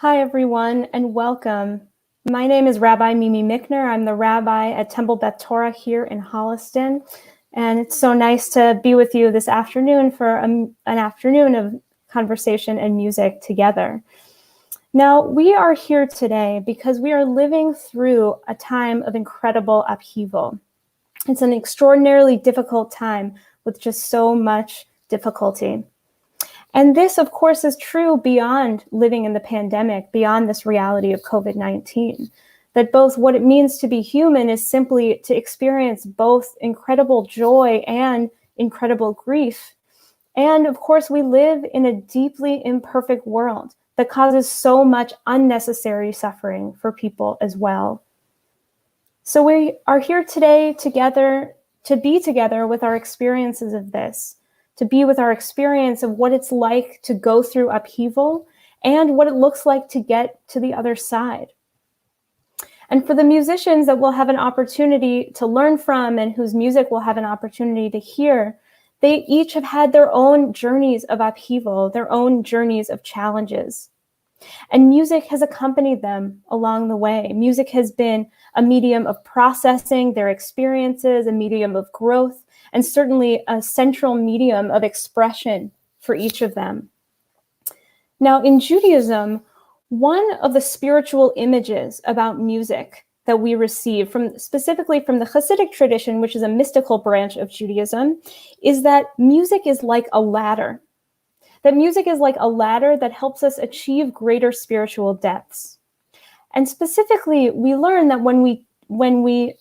Hi, everyone, and welcome. My name is Rabbi Mimi Micner. I'm the rabbi at Temple Beth Torah here in Holliston, and it's so nice to be with you this afternoon for an afternoon of conversation and music together. Now, we are here today because we are living through a time of incredible upheaval. It's an extraordinarily difficult time with just so much difficulty. And this, of course, is true beyond living in the pandemic, beyond this reality of COVID-19, that both what it means to be human is simply to experience both incredible joy and incredible grief. And of course, we live in a deeply imperfect world that causes so much unnecessary suffering for people as well. So we are here today together to be together with our experiences of this, to be with our experience of what it's like to go through upheaval and what it looks like to get to the other side. And for the musicians that we'll have an opportunity to learn from and whose music we'll have an opportunity to hear, they each have had their own journeys of upheaval, their own journeys of challenges. And music has accompanied them along the way. Music has been a medium of processing their experiences, a medium of growth, and certainly a central medium of expression for each of them. Now, in Judaism, one of the spiritual images about music that we receive specifically from the Hasidic tradition, which is a mystical branch of Judaism, is that music is like a ladder. That music is like a ladder that helps us achieve greater spiritual depths. And specifically, we learn that when we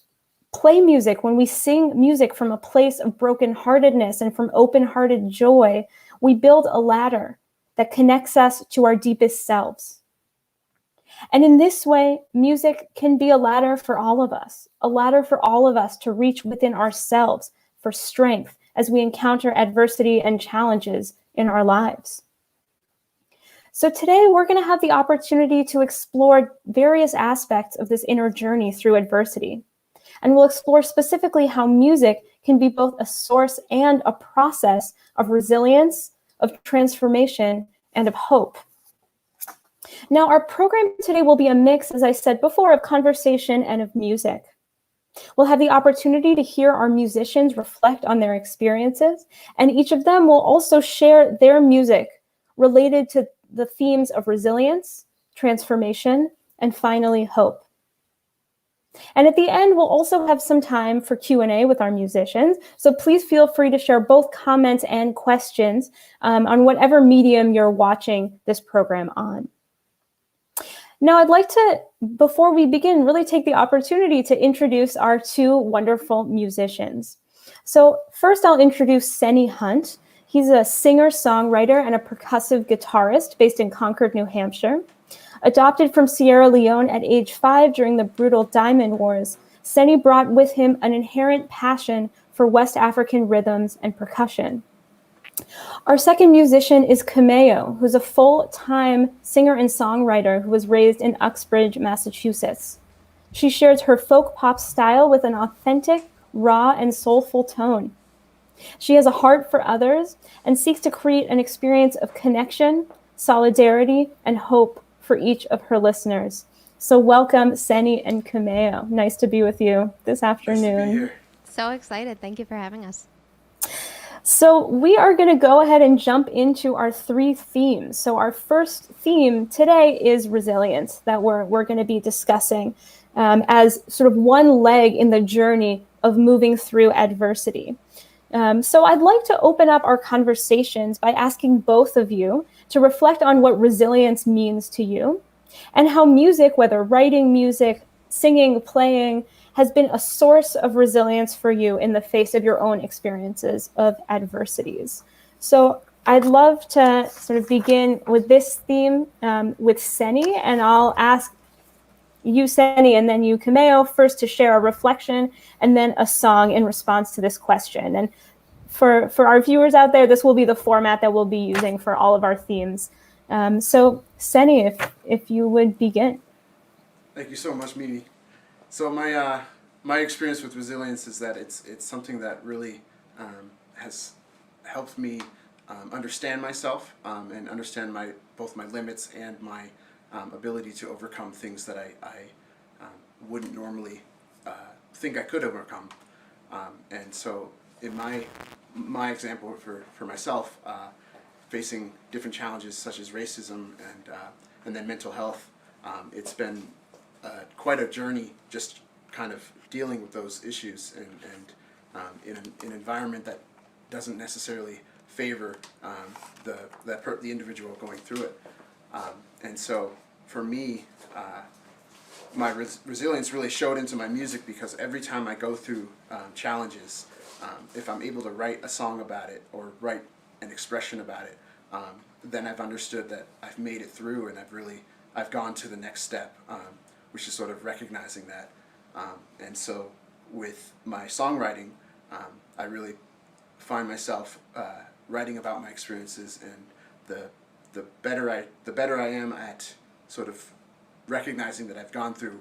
play music, when we sing music from a place of brokenheartedness and from open-hearted joy, we build a ladder that connects us to our deepest selves. And in this way, music can be a ladder for all of us to reach within ourselves for strength as we encounter adversity and challenges in our lives. So today we're going to have the opportunity to explore various aspects of this inner journey through adversity. And we'll explore specifically how music can be both a source and a process of resilience, of transformation, and of hope. Now, our program today will be a mix, as I said before, of conversation and of music. We'll have the opportunity to hear our musicians reflect on their experiences, and each of them will also share their music related to the themes of resilience, transformation, and finally, hope. And at the end, we'll also have some time for Q&A with our musicians. So please feel free to share both comments and questions on whatever medium you're watching this program on. Now, I'd like to, before we begin, really take the opportunity to introduce our two wonderful musicians. So first, I'll introduce Senie Hunt. He's a singer-songwriter and a percussive guitarist based in Concord, New Hampshire. Adopted from Sierra Leone at age 5 during the brutal Diamond Wars, Senie brought with him an inherent passion for West African rhythms and percussion. Our second musician is Kimayo, who's a full-time singer and songwriter who was raised in Uxbridge, Massachusetts. She shares her folk pop style with an authentic, raw, and soulful tone. She has a heart for others and seeks to create an experience of connection, solidarity, and hope for each of her listeners. So welcome, Senie and Kimayo. Nice to be with you this afternoon. Nice to be here. So excited. Thank you for having us. So we are going to go ahead and jump into our three themes. So our first theme today is resilience that we're going to be discussing as sort of one leg in the journey of moving through adversity. So I'd like to open up our conversations by asking both of you to reflect on what resilience means to you and how music, whether writing music, singing, playing, has been a source of resilience for you in the face of your own experiences of adversities. So I'd love to sort of begin with this theme with Senie, and I'll ask you, Senie, and then you, Kimayo, first to share a reflection and then a song in response to this question. And for our viewers out there, this will be the format that we'll be using for all of our themes. So Senie, if you would begin. Thank you so much, Mimi. So my experience with resilience is that it's something that really has helped me understand myself and understand both my limits and my ability to overcome things that I wouldn't normally think I could overcome. And so in my example for myself, facing different challenges such as racism and then mental health, it's been quite a journey just kind of dealing with those issues and in an environment that doesn't necessarily favor the individual going through it. And so for me, my resilience really showed into my music, because every time I go through challenges, if I'm able to write a song about it or write an expression about it, then I've understood that I've made it through, and I've gone to the next step, which is sort of recognizing that. And so with my songwriting, I really find myself writing about my experiences, and the better I am at sort of recognizing that I've gone through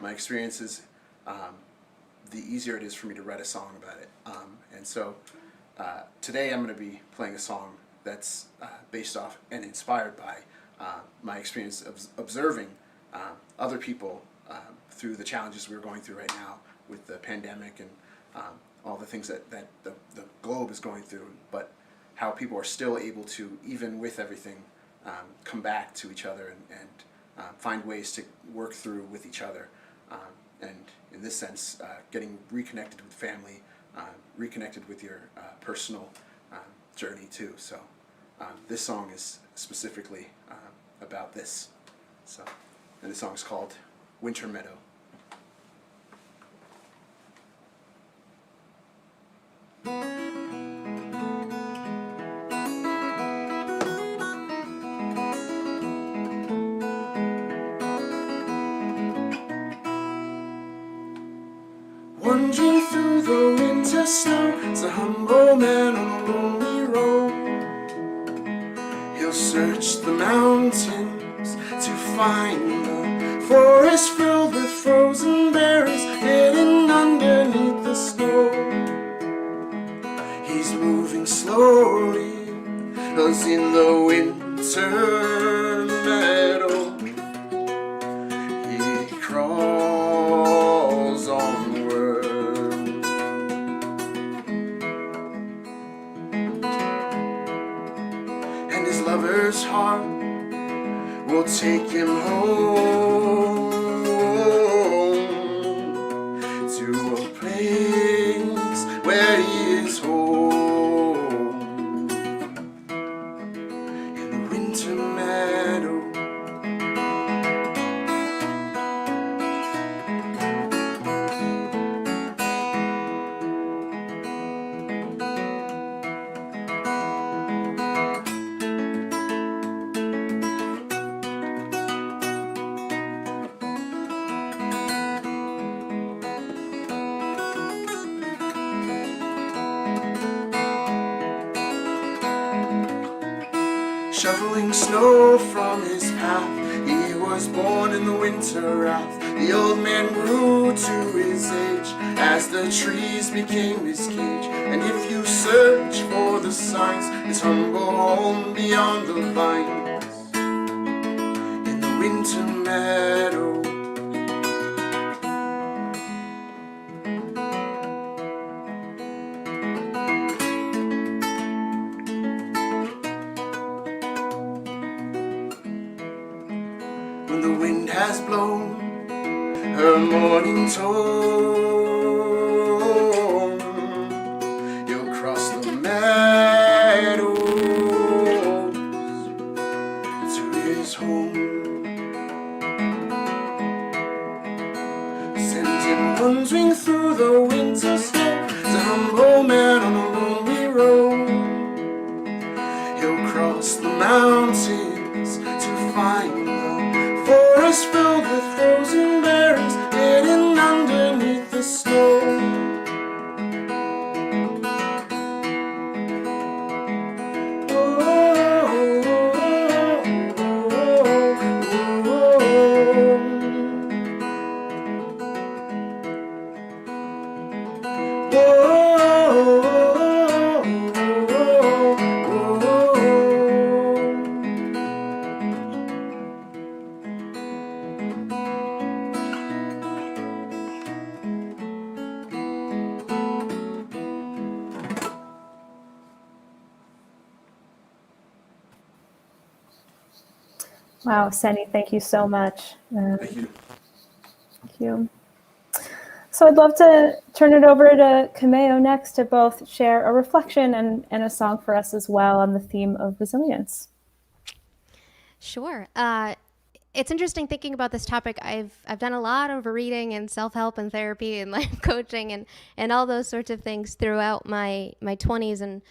my experiences, the easier it is for me to write a song about it. And so today I'm going to be playing a song that's based off and inspired by my experience of observing other people through the challenges we're going through right now with the pandemic and all the things that the globe is going through, but how people are still able to, even with everything, come back to each other and find ways to work through with each other. And in this sense, getting reconnected with family, reconnected with your personal journey too. So this song is specifically about this. So, and the song is called Winter Meadow. Wandering through the winter snow, it's a humble man on a lonely road. He'll search the mountains to find the forest filled with frozen berries hidden underneath the snow. He's moving slowly, 'cause in the winter meadow he crawls onward. And his lover's heart will take him home to a place where he is home in the winter meadow. Shoveling snow from his path, he was born in the winter wrath. The old man grew to his age as the trees became his cage. And if you search for the signs, his humble home beyond the vines in the winter meadow. When the wind has blown her morning tone, he'll cross the meadows to his home. Send him wandering through the winter snow, as a humble man on a lonely road. He'll cross the mountains to find the forest filled with frozen berries hidden underneath the Wow, Senie, thank you so much. Thank you. Thank you. So I'd love to turn it over to Kimayo next to both share a reflection and a song for us as well on the theme of resilience. Sure. It's interesting thinking about this topic. I've done a lot of reading and self-help and therapy and life coaching and all those sorts of things throughout my 20s. And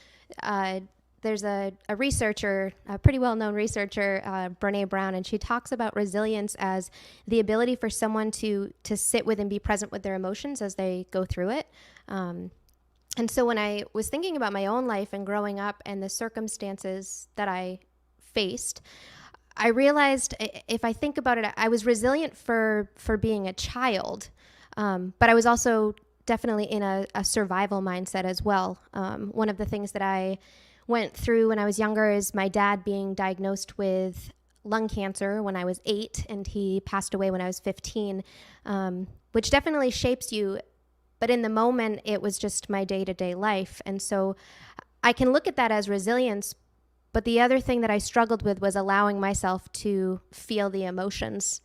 there's a researcher, a pretty well-known researcher, Brene Brown, and she talks about resilience as the ability for someone to sit with and be present with their emotions as they go through it. And so when I was thinking about my own life and growing up and the circumstances that I faced, I realized, if I think about it, I was resilient for being a child, but I was also definitely in a survival mindset as well. One of the things that I went through when I was younger is my dad being diagnosed with lung cancer when I was 8, and he passed away when I was 15, which definitely shapes you. But in the moment, it was just my day-to-day life. And so I can look at that as resilience. But the other thing that I struggled with was allowing myself to feel the emotions.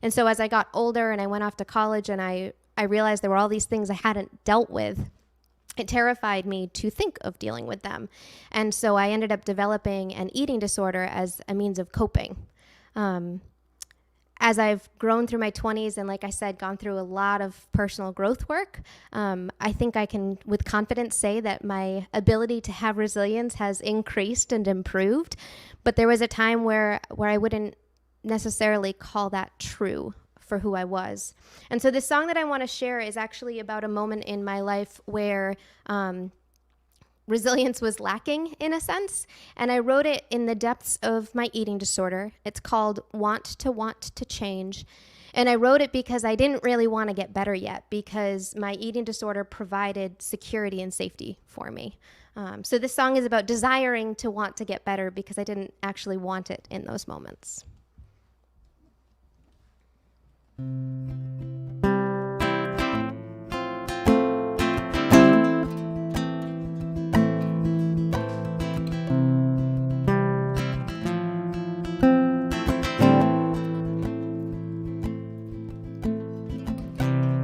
And so as I got older and I went off to college and I realized there were all these things I hadn't dealt with, it terrified me to think of dealing with them. And so I ended up developing an eating disorder as a means of coping. As I've grown through my 20s and, like I said, gone through a lot of personal growth work, I think I can with confidence say that my ability to have resilience has increased and improved. But there was a time where I wouldn't necessarily call that true for who I was. And so this song that I want to share is actually about a moment in my life where resilience was lacking in a sense, and I wrote it in the depths of my eating disorder. It's called Want to Change, and I wrote it because I didn't really want to get better yet, because my eating disorder provided security and safety for me. So this song is about desiring to want to get better because I didn't actually want it in those moments.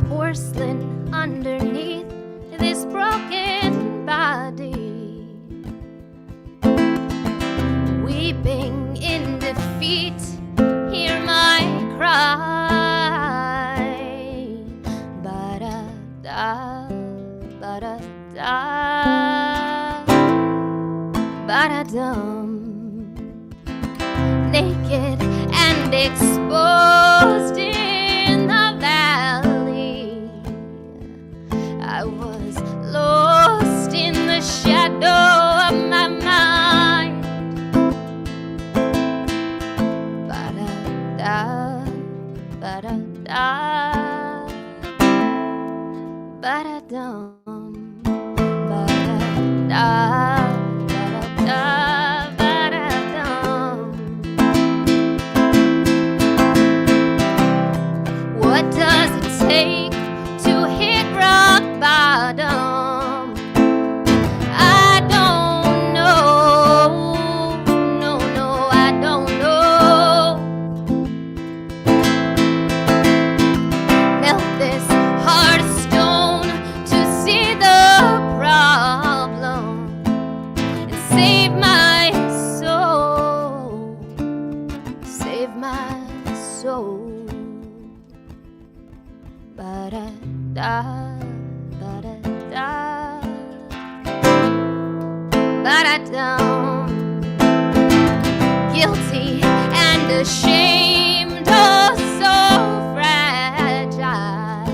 Porcelain underneath this broken body, weeping in defeat, hear my cry. Ba-da-da, ba-da-da, ba-da-dum. Naked and exposed in the valley, I was lost in the shadow of my mind. Ba-da-da, ba-da-da, ba-da-dum, ba-da-da, ba-da-da, ba-da-dum. What does it take to hit rock bottom? I don't know. No, no, I don't know. Melt this hard stone to see the problem and save my soul. Save my soul. Ba-da-da, ba-da-da, ba-da-dum. Guilty and ashamed, oh so fragile.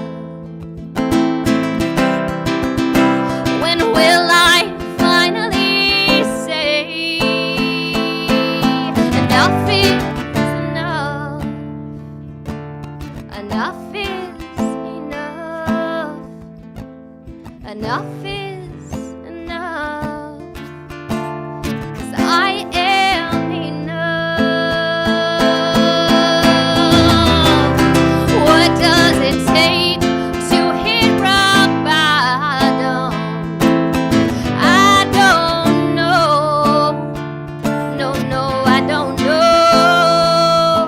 When will I finally say enough is enough? Enough is enough. Enough is enough. 'Cause I am enough. What does it take to hit rock bottom? I don't know. No, no, I don't know.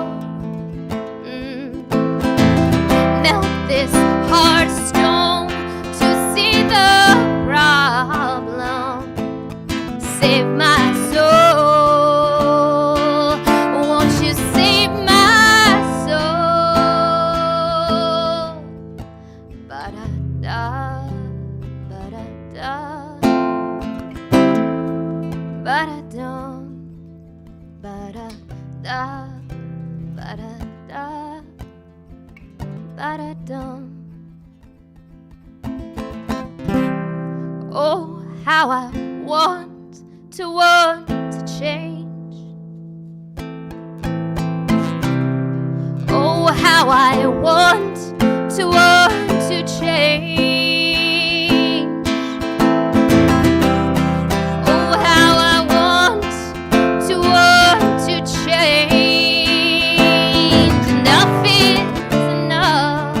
but I don't. Ba-da-da, ba-da-da, ba-da-dum. Oh, how I want to change. Oh, how I want to change. Oh, how I want to change. Enough is enough.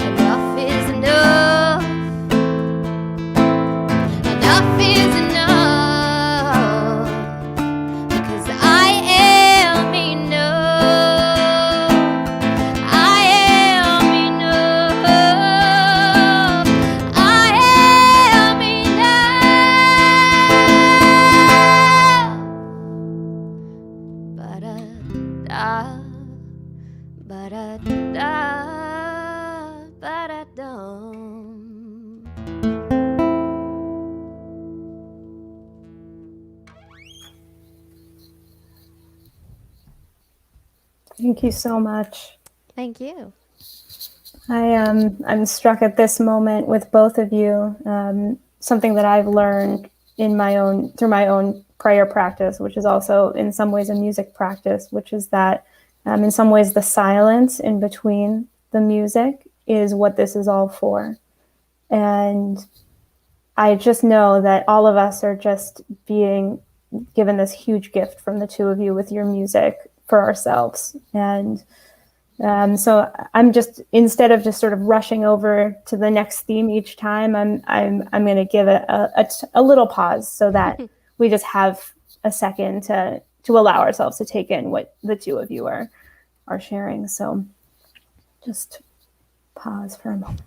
Enough is enough. Enough is enough. Because I am enough. I am enough. I am enough. Ba-da-da, ba-da-da, ba-da-dum. Thank you so much. Thank you. I'm struck at this moment with both of you. Something that I've learned through my own prayer practice, which is also in some ways a music practice, which is that in some ways the silence in between the music is what this is all for. And I just know that all of us are just being given this huge gift from the two of you with your music for ourselves. And so I'm just, instead of just sort of rushing over to the next theme each time, I'm going to give it a little pause so that we just have a second to allow ourselves to take in what the two of you are sharing. So just pause for a moment.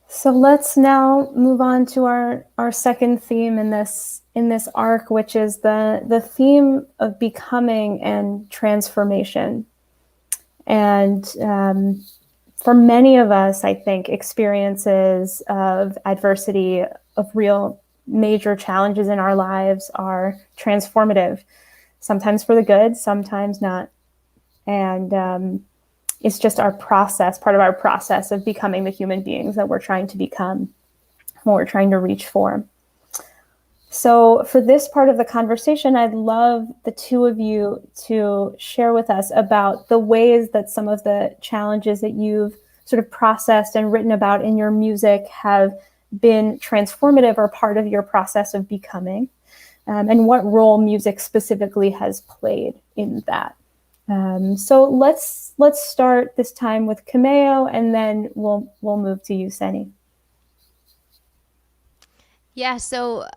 So let's now move on to our second theme in this arc, which is the theme of becoming and transformation. And for many of us, I think, experiences of adversity, of real major challenges in our lives are transformative, sometimes for the good, sometimes not. And it's just our process, part of our process of becoming the human beings that we're trying to become, what we're trying to reach for. So for this part of the conversation, I'd love the two of you to share with us about the ways that some of the challenges that you've sort of processed and written about in your music have been transformative or part of your process of becoming, and what role music specifically has played in that. So let's start this time with Kimayo, and then we'll move to you, Senie. Yeah, so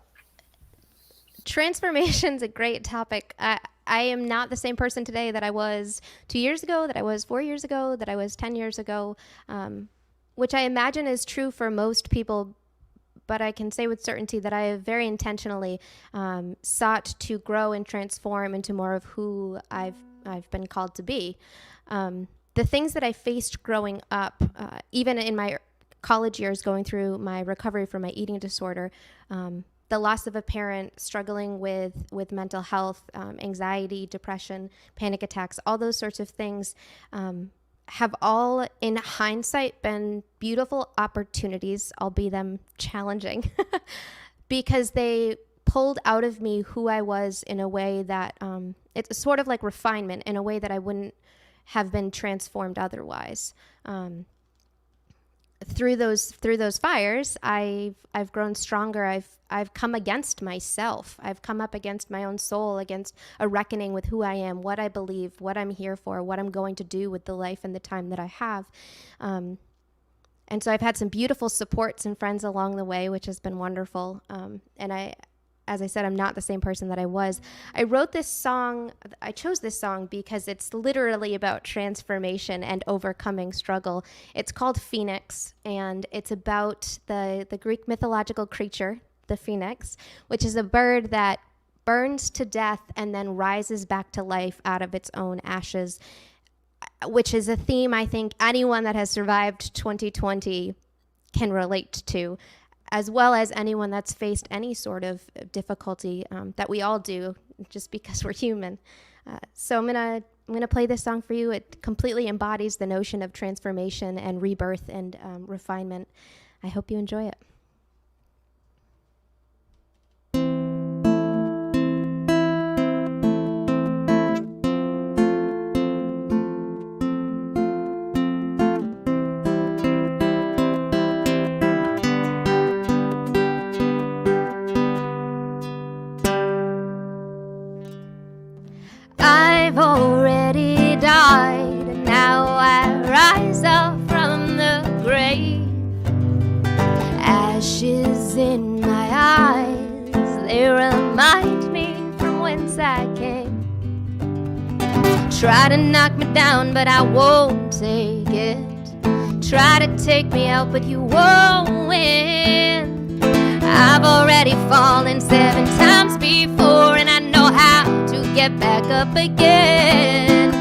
transformation's a great topic. I am not the same person today that I was 2 years ago, that I was 4 years ago, that I was 10 years ago, which I imagine is true for most people. But I can say with certainty that I have very intentionally sought to grow and transform into more of who I've been called to be. The things that I faced growing up, even in my college years, going through my recovery from my eating disorder, the loss of a parent, struggling with mental health, anxiety, depression, panic attacks, all those sorts of things, have all, in hindsight, been beautiful opportunities, albeit them challenging, because they pulled out of me who I was in a way that it's sort of like refinement in a way that I wouldn't have been transformed otherwise. Through those fires, I've grown stronger. I've come against myself. I've come up against my own soul, against a reckoning with who I am, what I believe, what I'm here for, what I'm going to do with the life and the time that I have. And so I've had some beautiful supports and friends along the way, which has been wonderful. And as I said, I'm not the same person that I was. I wrote this song, I chose this song because it's literally about transformation and overcoming struggle. It's called Phoenix, and it's about the Greek mythological creature, the phoenix, which is a bird that burns to death and then rises back to life out of its own ashes. which is a theme I think anyone that has survived 2020 can relate to, as well as anyone that's faced any sort of difficulty that we all do, just because we're human. So I'm gonna play this song for you. It completely embodies the notion of transformation and rebirth and refinement. I hope you enjoy it. I've already died, and now I rise up from the grave. Ashes in my eyes, they remind me from whence I came. Try to knock me down, but I won't take it. Try to take me out, but you won't win. I've already fallen 7 times before, and I know how to get back up again.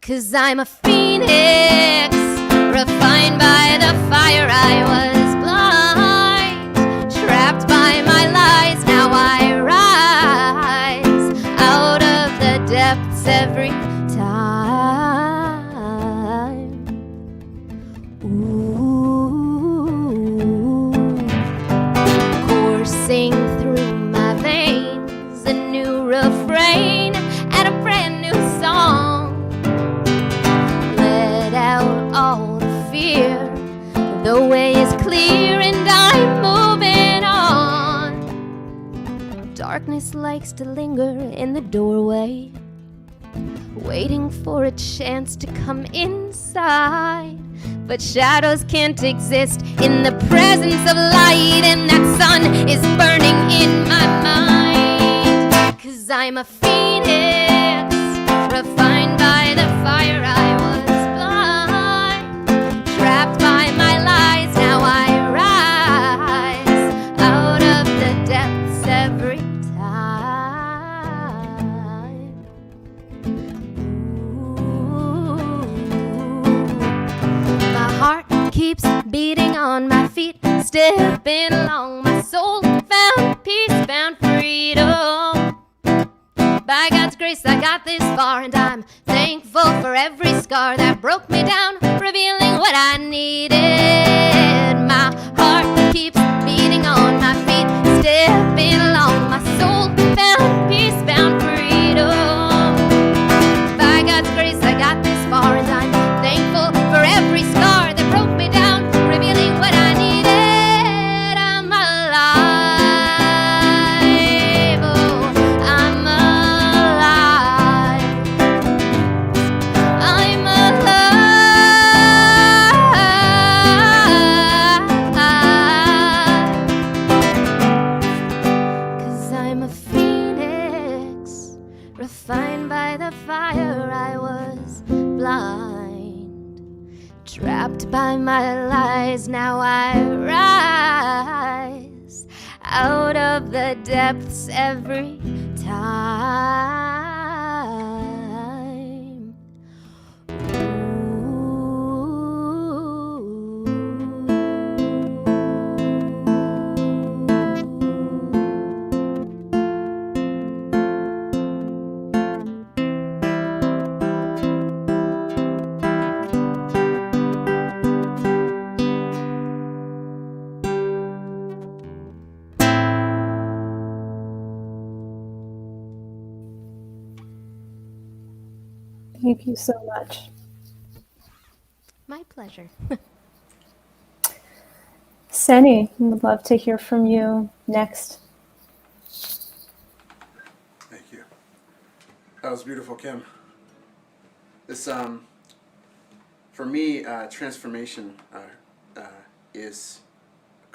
'Cause I'm a phoenix, refined by the fire. I was blind, trapped by my lies. Now I rise out of the depths every time. Ooh, coursing through my veins, a new refrain and a brand new song. Let out all the fear, the way is clear and I'm moving on. Darkness likes to linger in the doorway, waiting for a chance to come inside. But shadows can't exist in the presence of light, and that sun is burning in my mind. 'Cause I'm a phoenix, refined by the fire. I was blind, trapped by my lies. Now I rise out of the depths every time. My heart keeps beating on my feet, stepping along. My soul found peace, found freedom. By God's grace I got this far, and I'm thankful for every scar that broke me down, revealing what I needed. My heart keeps beating on my feet, stepping along. My soul found peace, found freedom. By God's grace I got this far, and I'm thankful for every scar that broke me down, revealing what I needed. I'm alive, oh, I'm alive. I'm alive. 'Cause I'm a phoenix, refined by the fire. I was blind, trapped by my lies. Now I rise out of the depths every time. Thank you so much. My pleasure. Senie, would love to hear from you next. Thank you. That was beautiful, Kim. This, for me, transformation is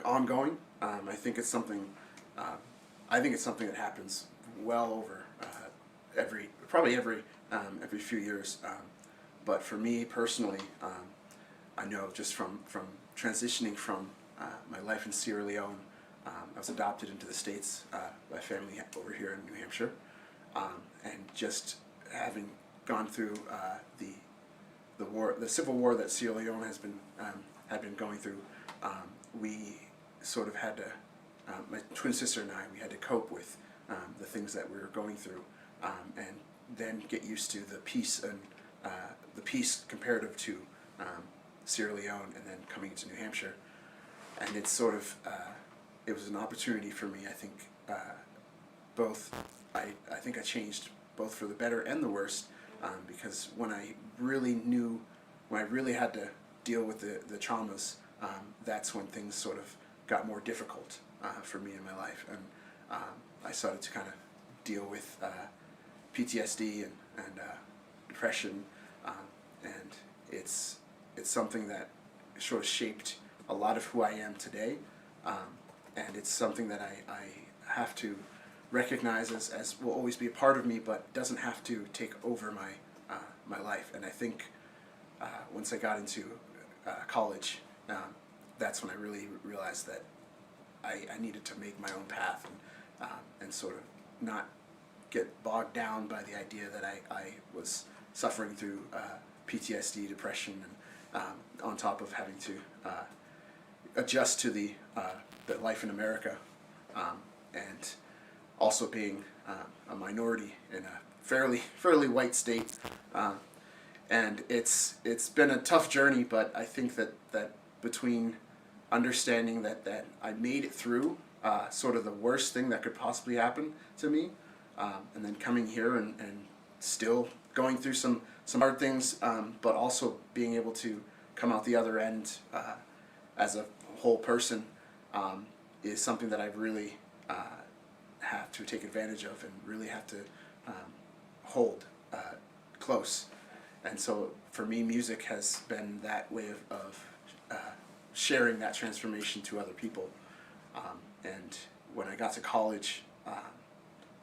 ongoing. I think it's something. I think it's something that happens well over every few years. But for me personally, I know just from transitioning from my life in Sierra Leone, I was adopted into the States by family over here in New Hampshire, and just having gone through the the civil war that Sierra Leone had been going through, we sort of had to, my twin sister and I, we had to cope with the things that we were going through, and then get used to the peace and the peace comparative to Sierra Leone, and then coming into New Hampshire. And it's sort of, it was an opportunity for me, I think, I think I changed both for the better and the worst, because when I really had to deal with the traumas, that's when things sort of got more difficult for me in my life, and I started to kind of deal with PTSD and depression, and it's something that sort of shaped a lot of who I am today, and it's something that I have to recognize as will always be a part of me, but doesn't have to take over my life. And I think once I got into college, that's when I really realized that I needed to make my own path, and sort of not get bogged down by the idea that I was suffering through PTSD, depression, and on top of having to adjust to the life in America, and also being a minority in a fairly white state, and it's been a tough journey. But I think that between understanding that I made it through sort of the worst thing that could possibly happen to me, and then coming here and still going through some hard things, but also being able to come out the other end as a whole person, is something that I really have to take advantage of and really have to hold close. And so for me, music has been that way of sharing that transformation to other people. And when I got to college,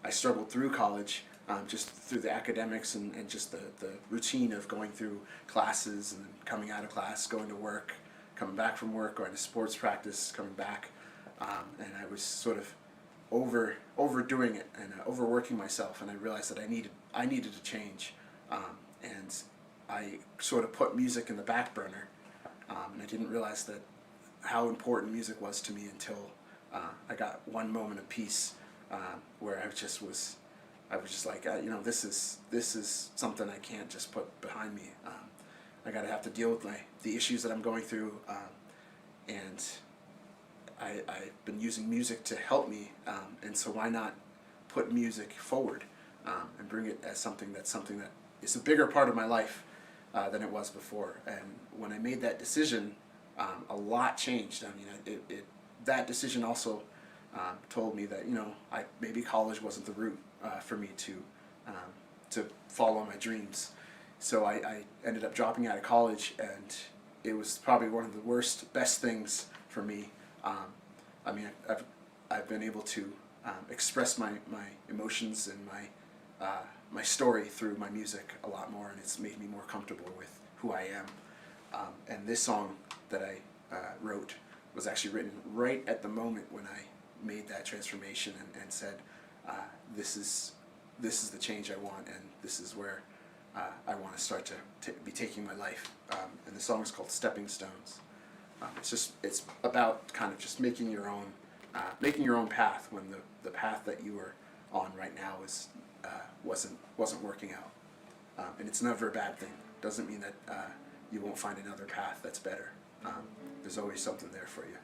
I struggled through college, just through the academics and just the routine of going through classes and then coming out of class, going to work, coming back from work, going to sports practice, coming back, and I was sort of overdoing it and overworking myself, and I realized that I needed to change, and I sort of put music in the back burner, and I didn't realize that how important music was to me until I got one moment of peace, where I was just like, this is something I can't just put behind me. I gotta have to deal with the issues that I'm going through, and I've been using music to help me, and so why not put music forward, and bring it as something that is a bigger part of my life than it was before. And when I made that decision, a lot changed. I mean, that decision also told me that maybe college wasn't the route for me to follow my dreams. So I ended up dropping out of college, and it was probably one of the best things for me. I mean, I've been able to express my emotions and my story through my music a lot more, and it's made me more comfortable with who I am. And this song that I wrote was actually written right at the moment when I made that transformation and said, this is the change I want, and this is where I want to start to be taking my life. And the song is called Stepping Stones. It's about kind of just making your own path when the path that you are on right now wasn't working out. And it's never a bad thing. Doesn't mean that you won't find another path that's better. There's always something there for you.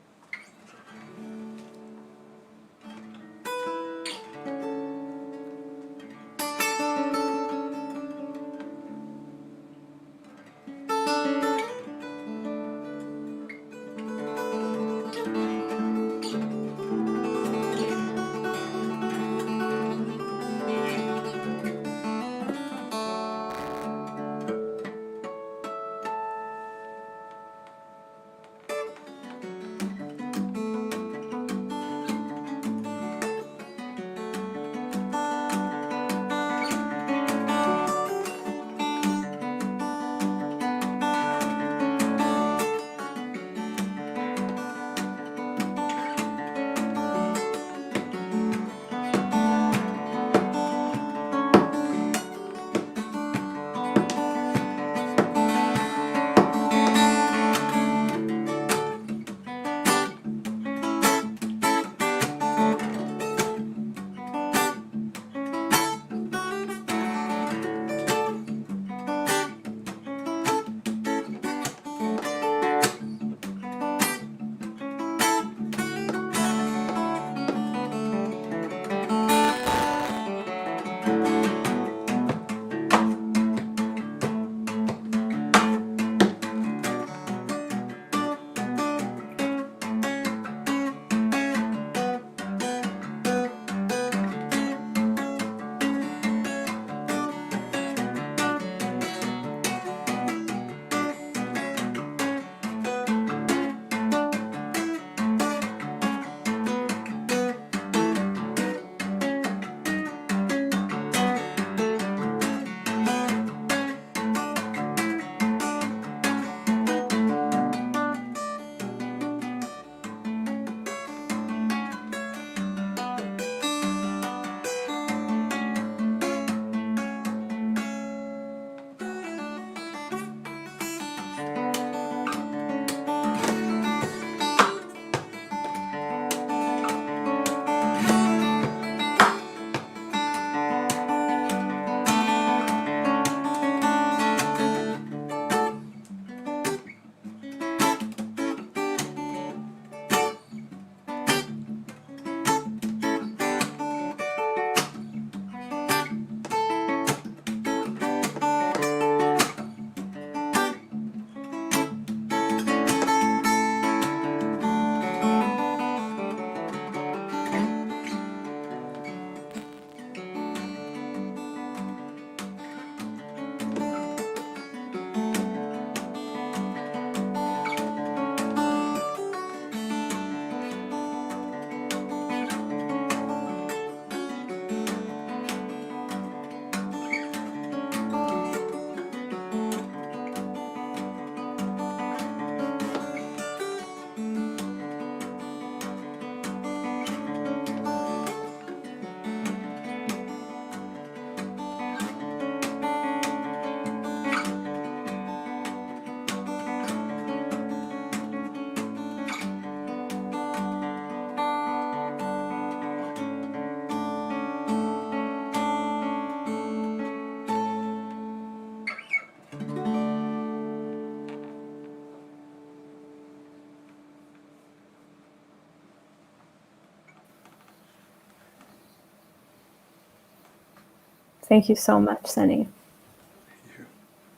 Thank you so much, Senie.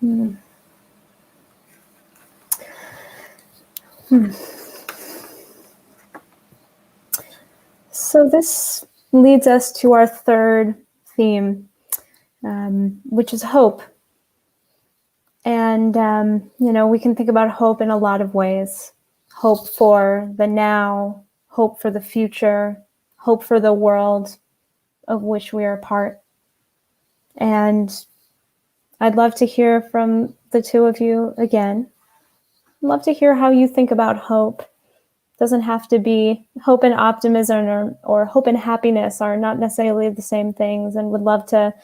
Mm. So this leads us to our third theme, which is hope. And, we can think about hope in a lot of ways. Hope for the now, hope for the future, hope for the world of which we are a part. And I'd love to hear from the two of you again. I'd love to hear how you think about hope. It doesn't have to be hope and optimism, or hope and happiness are not necessarily the same things, and would love to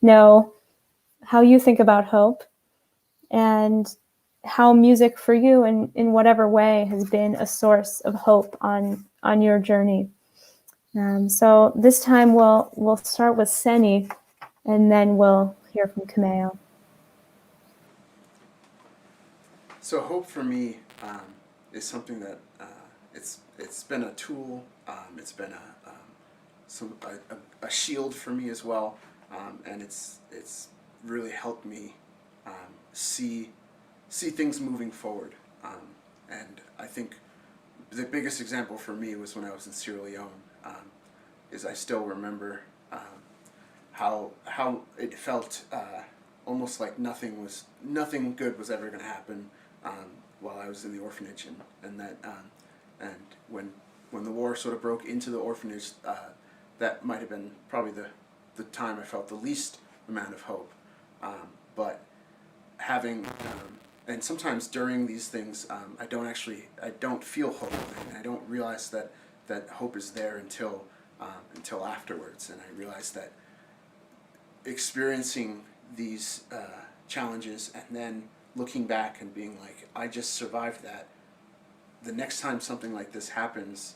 know how you think about hope and how music for you in whatever way has been a source of hope on your journey. So this time we'll start with Senie, and then we'll hear from Kimayo. So hope for me is something that it's been a tool. It's been a shield for me as well, and it's really helped me see things moving forward. And I think the biggest example for me was when I was in Sierra Leone. Is I still remember how it felt almost like nothing good was ever going to happen while I was in the orphanage, and that and when the war sort of broke into the orphanage, that might have been probably the time I felt the least amount of hope. But having and sometimes during these things, I don't feel hope, and I don't realize that hope is there until afterwards, and I realized that experiencing these challenges and then looking back and being like, I just survived that. The next time something like this happens,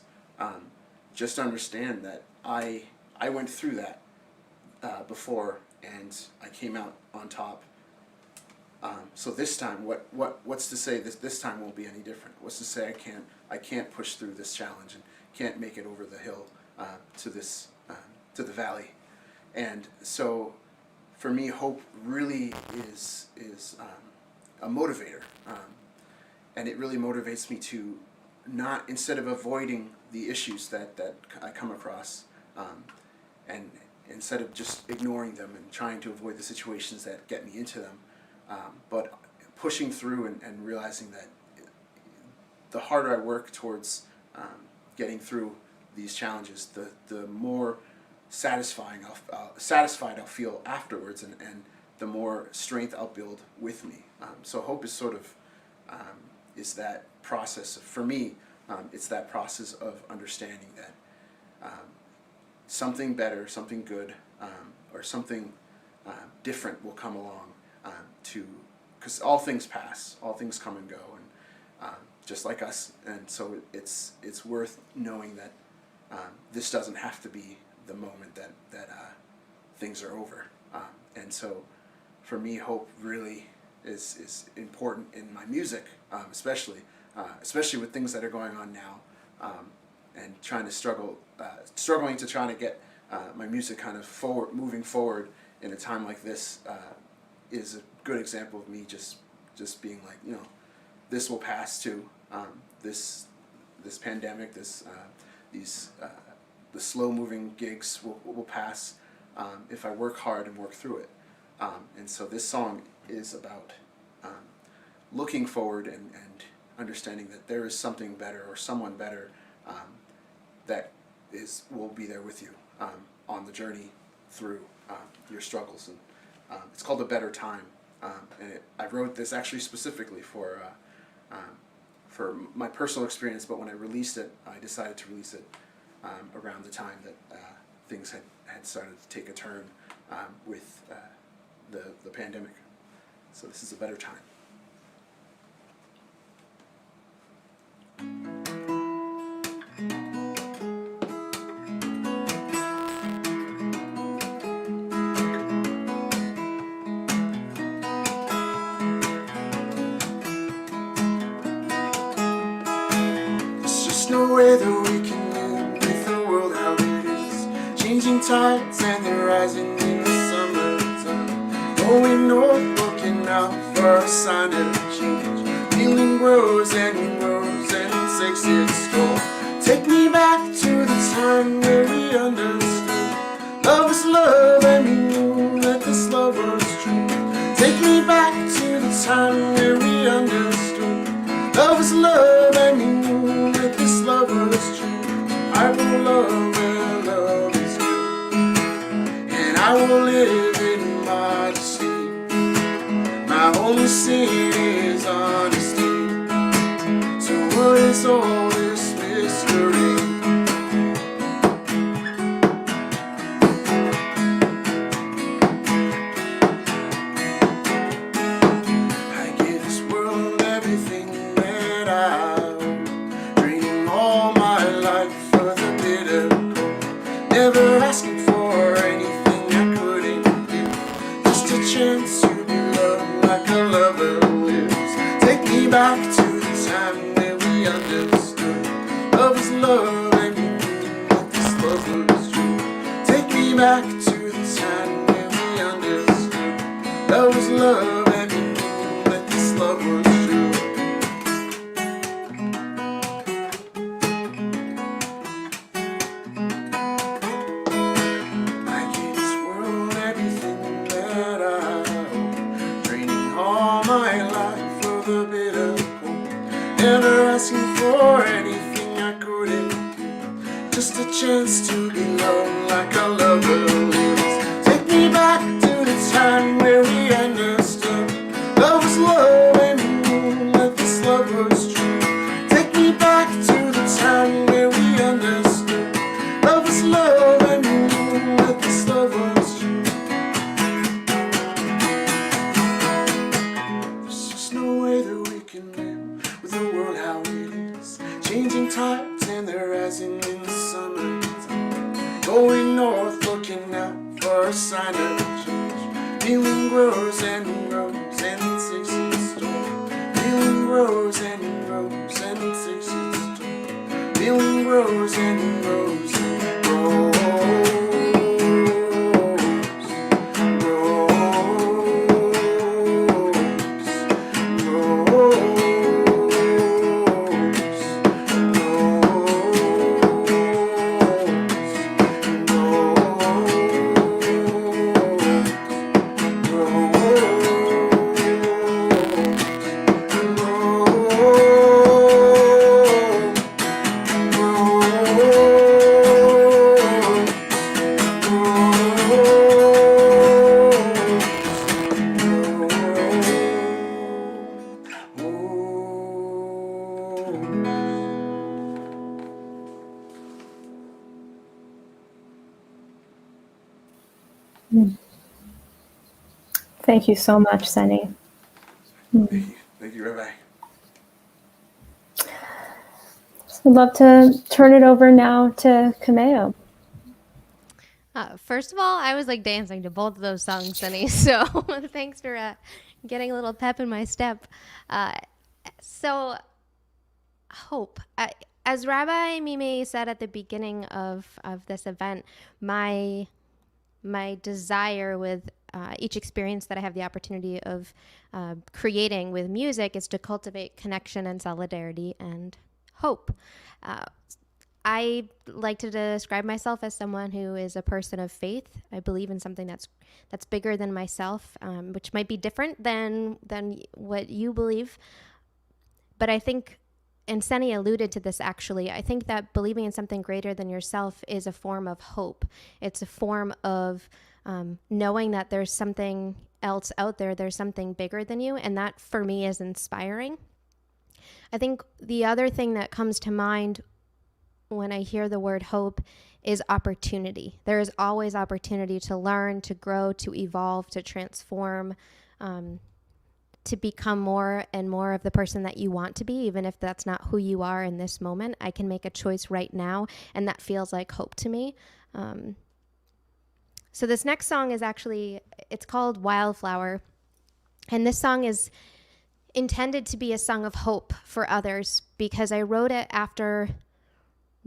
just understand that I went through that before, and I came out on top. So this time, what's to say this time won't be any different? What's to say I can't push through this challenge and can't make it over the hill to the valley? And so, for me, hope really is a motivator, and it really motivates me to not, instead of avoiding the issues that I come across, and instead of just ignoring them and trying to avoid the situations that get me into them, but pushing through and realizing that the harder I work towards getting through these challenges, the more satisfied I'll feel afterwards, and the more strength I'll build with me. So hope is sort of is that process for me. It's that process of understanding that something better, something good, or something different will come along. Because all things pass, all things come and go, and just like us. And so it's worth knowing that this doesn't have to be the moment that things are over. And so for me, hope really is important in my music, especially with things that are going on now, and struggling to try to get my music kind of moving forward in a time like this is a good example of me just being like, this will pass too. This pandemic, the slow moving gigs will pass if I work hard and work through it. And so this song is about looking forward and understanding that there is something better or someone better that will be there with you on the journey through your struggles. And it's called A Better Time. And I wrote this actually specifically for my personal experience, but when I released it, I decided to release it around the time that things had started to take a turn with the pandemic. So this is A Better Time. There's just no way that we can live with the world how it is. Changing tides and they're rising in the summer. Going north, looking out for a sign of change. Feeling grows and grows and takes its toll. Take me back to the time where we understood love is love and we knew that this love was true. Take me back to the time where we understood love is love and we knew that this love was true. I will love where love is you, and I will live in modesty. My only sin is honesty. So what is all this mystery? I give this world everything that I own, draining all my life for the bitter cold. Never asking for anything I couldn't give, just a chance to be loved like a lover lives. Take me back to the time where we understood love is love and we knew that this love was true. Take me back to the time where we understood love was love and we knew that this love was true. I gave this world everything that I own, draining all my life for the bitter cold. Never asking for anything I couldn't give, just a chance to be loved like a lover lives. Take me back to the time where we understood love was love and we knew that this love was true. Take me back to the time where we understood love was love and we knew that this love was true. There's just no way that we can live with the world how it is, changing tides and they're rising in the summertime. Going north, looking out for a sign of change. Feeling grows and grows and it takes its toll. Feeling grows and grows and it takes its toll. Feeling grows and grows and grows. Thank you so much, Senie. Thank you, Rabbi. I'd love to turn it over now to Kimayo. First of all, I was like dancing to both of those songs, Senie. So thanks for getting a little pep in my step. So hope. As Rabbi Mimi said at the beginning of this event, my desire with each experience that I have the opportunity of creating with music is to cultivate connection and solidarity and hope. I like to describe myself as someone who is a person of faith. I believe in something that's bigger than myself, which might be different than what you believe. But I think, and Senie alluded to this actually, I think that believing in something greater than yourself is a form of hope. It's a form of knowing that there's something else out there, there's something bigger than you, and that for me is inspiring. I think the other thing that comes to mind when I hear the word hope is opportunity. There is always opportunity to learn, to grow, to evolve, to transform, to become more and more of the person that you want to be, even if that's not who you are in this moment. I can make a choice right now, and that feels like hope to me. So this next song is actually, it's called Wildflower, and this song is intended to be a song of hope for others because I wrote it after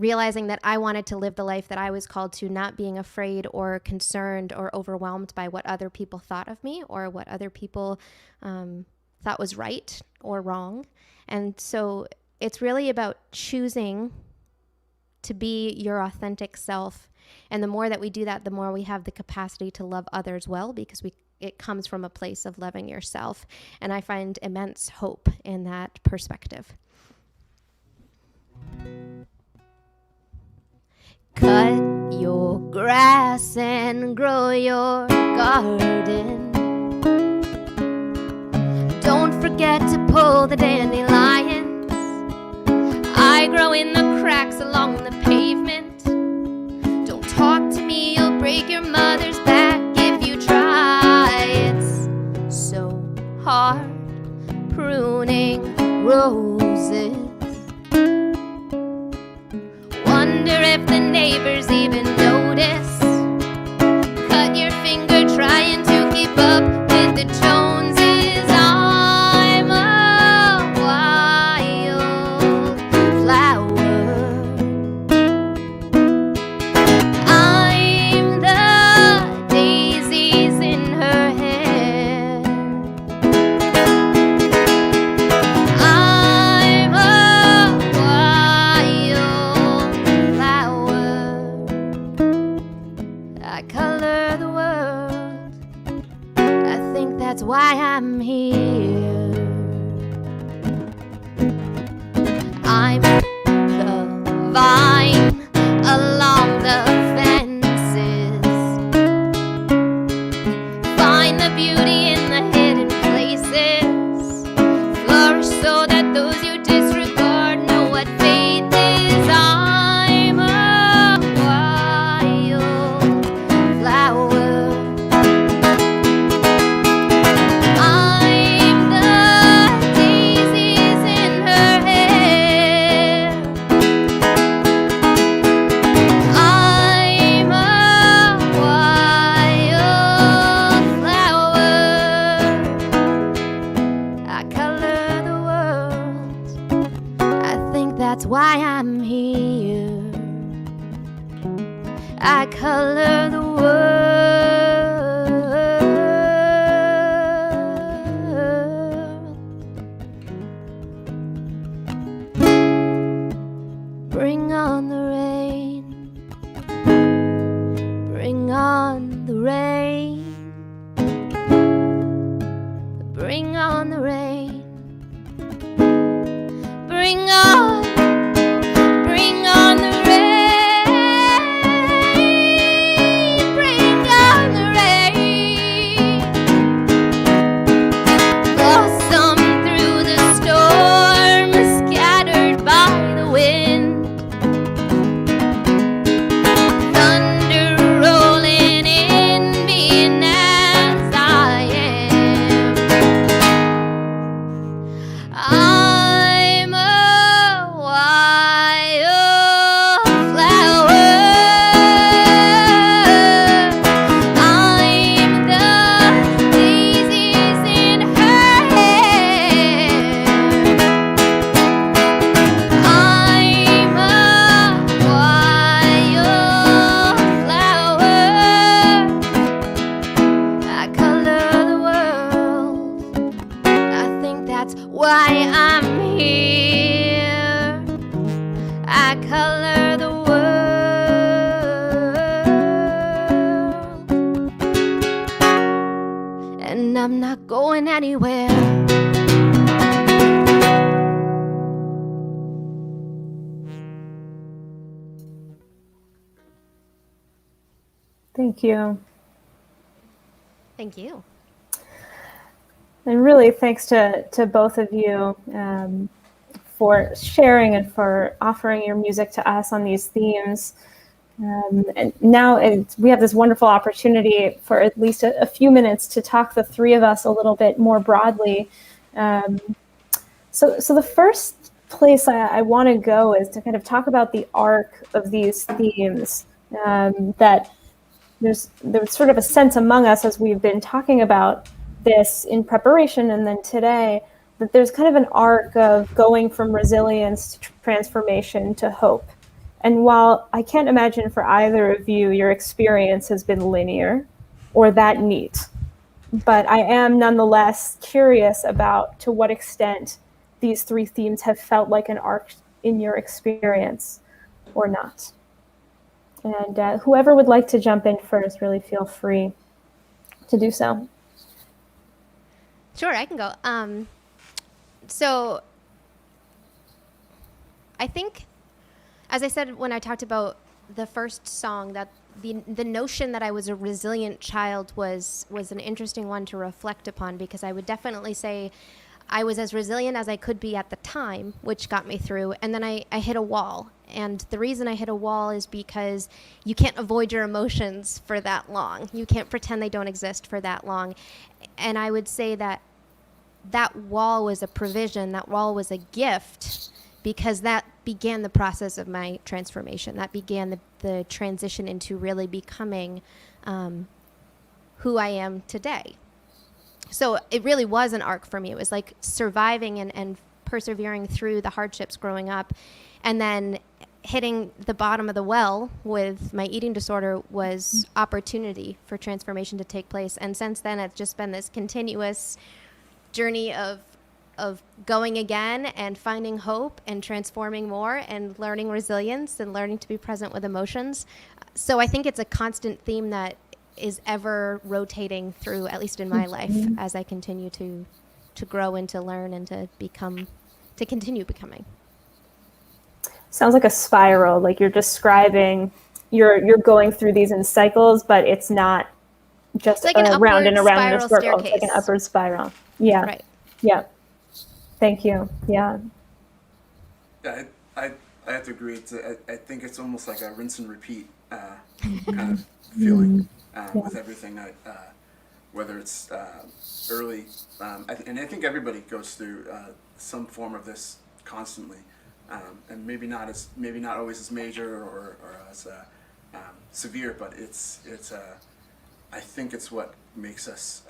realizing that I wanted to live the life that I was called to, not being afraid or concerned or overwhelmed by what other people thought of me or what other people thought was right or wrong. And so it's really about choosing to be your authentic self. And the more that we do that, the more we have the capacity to love others well, because it comes from a place of loving yourself. And I find immense hope in that perspective. Cut your grass and grow your garden. Don't forget to pull the dandelions. I grow in the cracks along the pavement. Don't talk to me, you'll break your mother's back if you try. It's so hard pruning roses. Wonder if the neighbors even notice. Cut your finger trying to keep up with the Joneses. I'm a wild flower. I'm the daisies in her hair. I'm a wild flower. I color the world. I think that's why I'm here. I'm the vine along the fences. Find the beauty in the hidden places. Flourish so that those you disregard know what faith is. I'm a wild flower. I'm the daisies in her hair. I'm a wild flower. I color the world. I think that's why I'm here. I color the world. Bring on the rain. Bring on the rain. Bring on the rain. Bring on the rain. Bring on the rain. Blossom through the storm, scattered by the wind. Thunder rolling in, being as I am. I'm a wild flower. I'm the daisies in her hair. I'm a wild flower. I color the world. I think that's why I'm here. I color the world. And I'm not going anywhere. Thank you. Thank you. And really thanks to both of you for sharing and for offering your music to us on these themes. And now we have this wonderful opportunity for at least a few minutes to talk, the three of us, a little bit more broadly. So the first place I want to go is to kind of talk about the arc of these themes, that there's sort of a sense among us as we've been talking about this in preparation and then today, that there's kind of an arc of going from resilience to transformation to hope. And while I can't imagine for either of you your experience has been linear or that neat, but I am nonetheless curious about to what extent these three themes have felt like an arc in your experience or not. And whoever would like to jump in first, really feel free to do so. Sure, I can go. So I think, as I said when I talked about the first song, that the notion that I was a resilient child was an interesting one to reflect upon, because I would definitely say I was as resilient as I could be at the time, which got me through. And then I hit a wall. And the reason I hit a wall is because you can't avoid your emotions for that long. You can't pretend they don't exist for that long. And I would say that that wall was a provision, that wall was a gift, because that began the process of my transformation. That began the transition into really becoming who I am today. So it really was an arc for me. It was like surviving and persevering through the hardships growing up. And then hitting the bottom of the well with my eating disorder was opportunity for transformation to take place. And since then, it's just been this continuous journey of going again and finding hope and transforming more and learning resilience and learning to be present with emotions. So I think it's a constant theme that is ever rotating through, at least in my life, as I continue to grow and to learn and to continue becoming. Sounds like a spiral, like you're describing, you're going through these in cycles, but it's not just like an round and around in a spiral circle. staircase. It's like an upward spiral. Yeah. Right. Yeah. Thank you. Yeah. Yeah, I have to agree. I think it's almost like a rinse and repeat kind of feeling with everything. Whether it's early, and I think everybody goes through some form of this constantly, and maybe not always as major or as severe, but it's I think it's what makes us.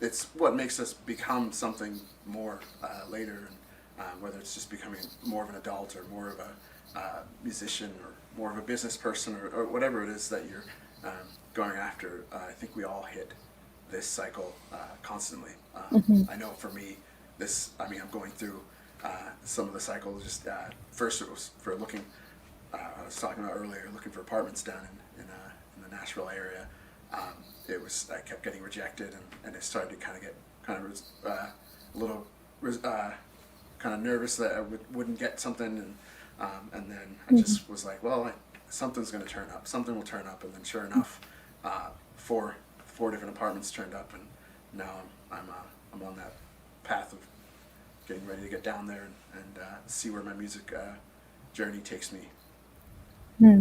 It's what makes us become something more later, whether it's just becoming more of an adult or more of a musician or more of a business person or whatever it is that you're going after. I think we all hit this cycle constantly. I know for me, I'm going through some of the cycles. Just first, it was for looking. I was talking about earlier, looking for apartments down in the Nashville area. I kept getting rejected, and I started to kind of get a little kind of nervous that I wouldn't get something, and then I just was like, well, something's going to turn up. Something will turn up, and then sure enough, four different apartments turned up, and now I'm on that path of getting ready to get down there and see where my music journey takes me. Yeah.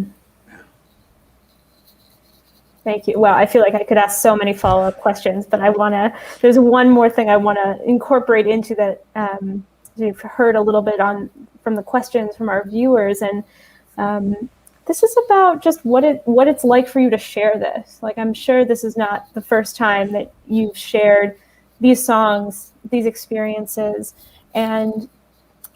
Thank you. Well, I feel like I could ask so many follow-up questions, but there's one more thing I want to incorporate into that. You've heard a little bit from the questions from our viewers, and this is about just what it's like for you to share this. Like, I'm sure this is not the first time that you've shared these songs, these experiences, and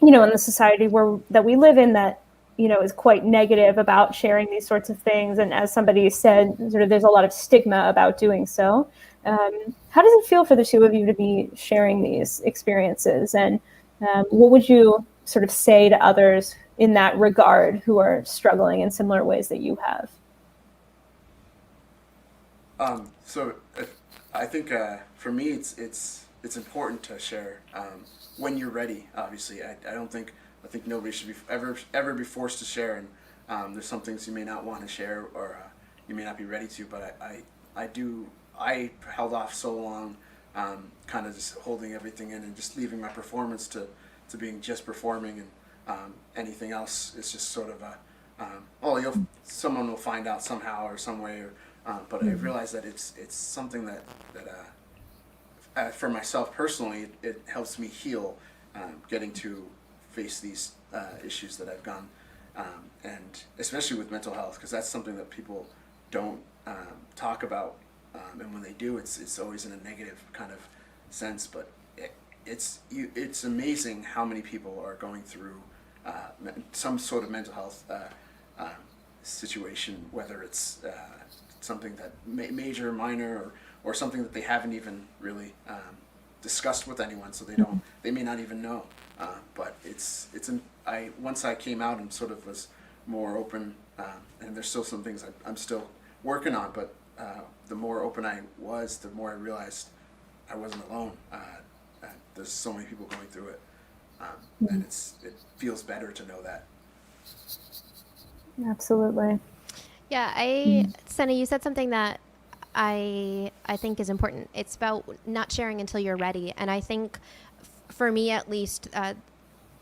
in the society that we live in, that is quite negative about sharing these sorts of things. And as somebody said, sort of, there's a lot of stigma about doing so. How does it feel for the two of you to be sharing these experiences? And what would you sort of say to others in that regard who are struggling in similar ways that you have? So I think for me, it's important to share when you're ready. Obviously, I think nobody should be ever be forced to share, and there's some things you may not want to share or you may not be ready to. But I held off so long, kind of just holding everything in and just leaving my performance to being just performing, and anything else is just sort of someone will find out somehow or some way. But I realized that it's something that for myself personally, it helps me heal, getting to face these issues that I've gone, and especially with mental health, because that's something that people don't talk about, and when they do, it's always in a negative kind of sense. But it's amazing how many people are going through some sort of mental health situation, whether it's something that major, minor, or something that they haven't even really discussed with anyone, so they may not even know. But once I came out and sort of was more open, and there's still some things I'm still working on, but the more open I was, the more I realized I wasn't alone. There's so many people going through it, and it feels better to know that. Absolutely. Yeah, Senie, you said something that I think is important. It's about not sharing until you're ready, and I think, for me at least,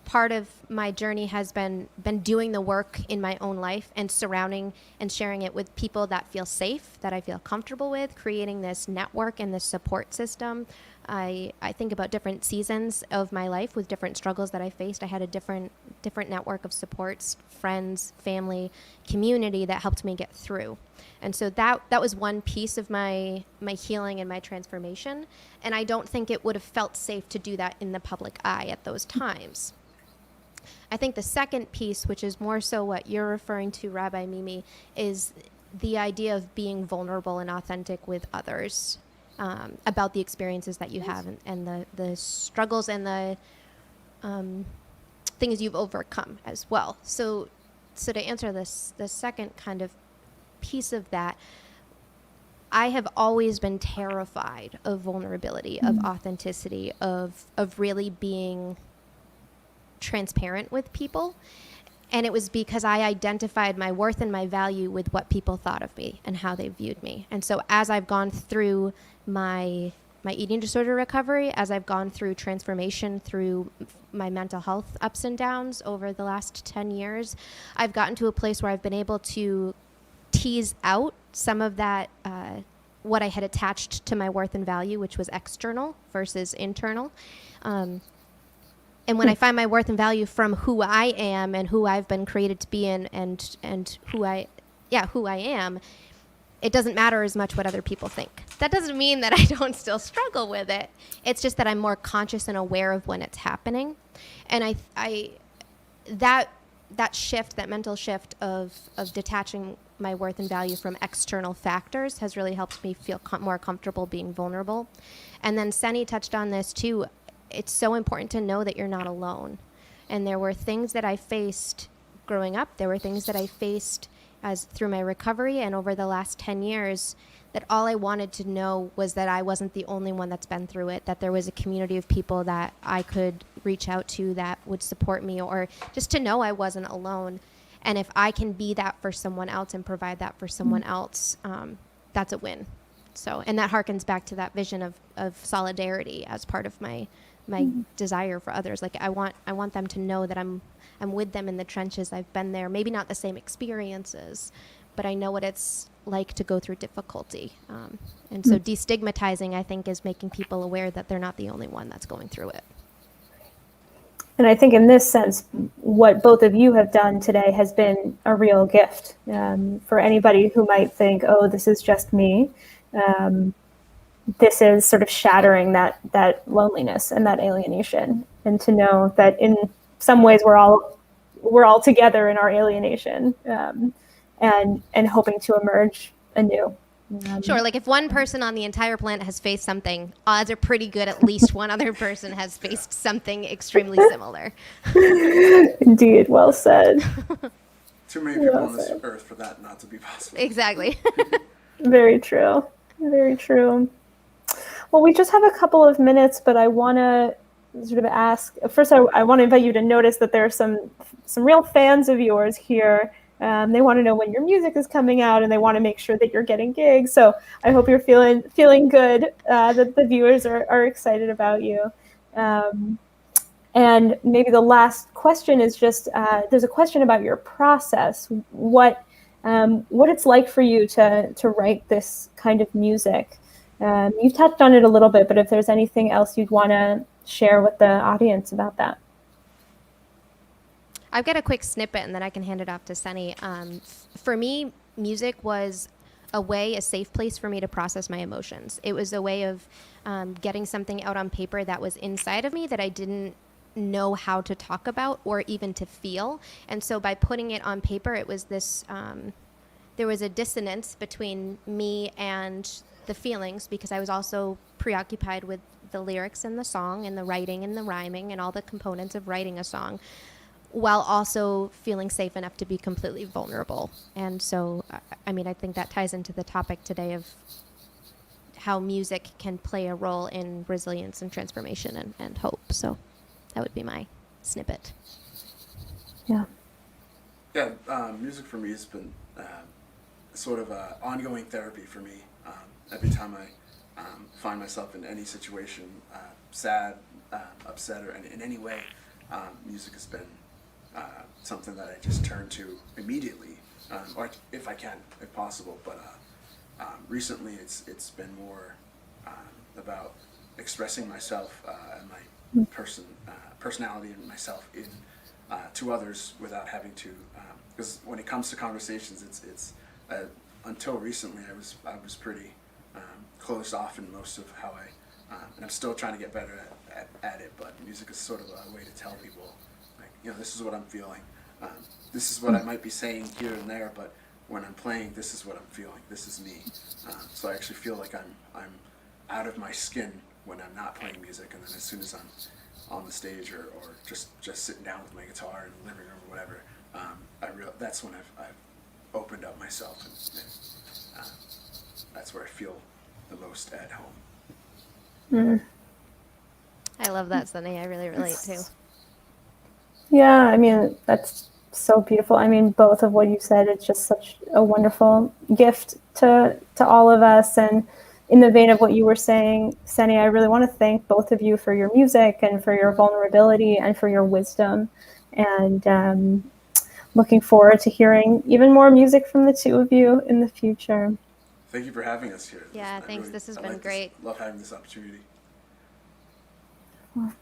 part of my journey has been doing the work in my own life and surrounding and sharing it with people that feel safe, that I feel comfortable with, creating this network and this support system. I think about different seasons of my life with different struggles that I faced. I had a different network of supports, friends, family, community that helped me get through. And so that was one piece of my healing and my transformation. And I don't think it would have felt safe to do that in the public eye at those times. I think the second piece, which is more so what you're referring to, Rabbi Mimi, is the idea of being vulnerable and authentic with others about the experiences that you have and the struggles and the things you've overcome as well. So to answer this, the second kind of piece of that, I have always been terrified of vulnerability, of authenticity, of really being transparent with people. And it was because I identified my worth and my value with what people thought of me and how they viewed me. And so as I've gone through my eating disorder recovery, as I've gone through transformation through my mental health ups and downs over the last 10 years, I've gotten to a place where I've been able to tease out some of that, what I had attached to my worth and value, which was external versus internal. And when I find my worth and value from who I am and who I've been created to be and who I am, it doesn't matter as much what other people think. That doesn't mean that I don't still struggle with it. It's just that I'm more conscious and aware of when it's happening. And that shift, that mental shift of detaching my worth and value from external factors has really helped me feel more comfortable being vulnerable. And then Senie touched on this too. It's so important to know that you're not alone. And there were things that I faced growing up. There were things that I faced through my recovery and over the last 10 years that all I wanted to know was that I wasn't the only one that's been through it, that there was a community of people that I could reach out to that would support me, or just to know I wasn't alone. And if I can be that for someone else and provide that for someone else, that's a win. So, and that harkens back to that vision of solidarity as part of my desire for others. Like I want them to know that I'm with them in the trenches. I've been there, maybe not the same experiences, but I know what it's like to go through difficulty. And so destigmatizing, I think, is making people aware that they're not the only one that's going through it. And I think in this sense, what both of you have done today has been a real gift for anybody who might think, oh, this is just me. This is sort of shattering that loneliness and that alienation, and to know that in some ways we're all together in our alienation, and hoping to emerge anew. Sure, like if one person on the entire planet has faced something, odds are pretty good at least one other person has faced something extremely similar. Indeed, well said. Too many people on this earth for that not to be possible. Exactly. Very true. Very true. Well, we just have a couple of minutes, but I want to sort of ask, first I want to invite you to notice that there are some real fans of yours here. They want to know when your music is coming out, and they want to make sure that you're getting gigs. So I hope you're feeling good, that the viewers are excited about you. And maybe the last question is just, there's a question about your process, what it's like for you to write this kind of music. You've touched on it a little bit, but if there's anything else you'd want to share with the audience about that. I've got a quick snippet and then I can hand it off to Senie. For me, music was a safe place for me to process my emotions. It was a way of getting something out on paper that was inside of me that I didn't know how to talk about or even to feel. And so by putting it on paper, it was this, there was a dissonance between me and the feelings, because I was also preoccupied with the lyrics and the song and the writing and the rhyming and all the components of writing a song, while also feeling safe enough to be completely vulnerable. And so, I mean, I think that ties into the topic today of how music can play a role in resilience and transformation and hope. So that would be my snippet. Yeah. Yeah, music for me has been sort of ongoing therapy for me. Every time I find myself in any situation, sad, upset, or in any way, music has been something that I just turn to immediately, or if I can, if possible. But recently, it's been more about expressing myself and my personality and myself in to others without having to. Because when it comes to conversations, it's until recently I was pretty closed off in most of how and I'm still trying to get better at it. But music is sort of a way to tell people, like, this is what I'm feeling. This is what I might be saying here and there, but when I'm playing, this is what I'm feeling. This is me. So I actually feel like I'm out of my skin when I'm not playing music, and then as soon as I'm on the stage or just sitting down with my guitar in the living room or whatever, that's when I've opened up myself, and that's where I feel the most at home. I love that, Senie. I really relate too. Yeah, I mean, that's so beautiful. I mean, both of what you said, it's just such a wonderful gift to all of us. And in the vein of what you were saying, Senie, I really want to thank both of you for your music and for your vulnerability and for your wisdom. And looking forward to hearing even more music from the two of you in the future. Thank you for having us here. Yeah, thanks. This has been great. Love having this opportunity. Well,